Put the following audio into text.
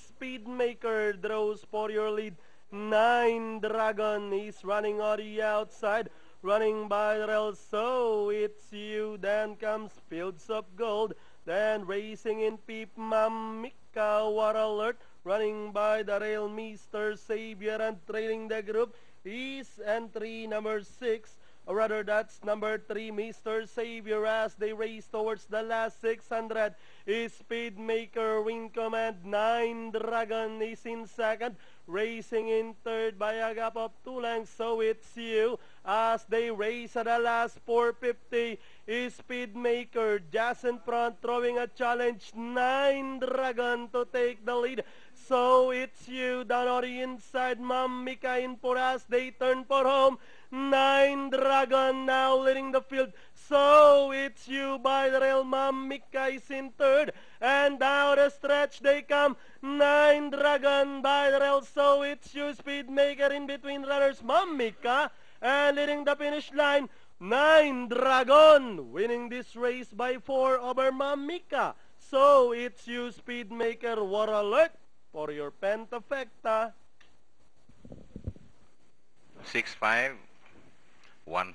Speedmaker draws for your lead. 9 Dragon is running on the outside. Running by the rail, so it's you. Then comes Fields of Gold. Then racing in Peep Mamika, War Alert. Running by the rail, Mr. Savior, and trailing the group is entry number 6. Or rather, that's number 3, Mr. Savior, as they race towards the last 600. Is Speedmaker, Wing Command. 9 Dragon is in second. Racing in third by a gap of 2 lengths, so it's you. As they race at the last 450, is Speedmaker just in front, throwing a challenge. 9 Dragon to take the lead. So it's you down on the inside. Mamika in for us. They turn for home. 9 Dragon now leading the field. So it's you by the rail. Mamika is in third. And down the stretch they come. 9 Dragon by the rail. So it's you, Speedmaker, in between runners. Mamika. And leading the finish line. 9 Dragon winning this race by 4 over Mamika. So it's you, Speedmaker. War Alert for your Pentafecta. 6-5, 1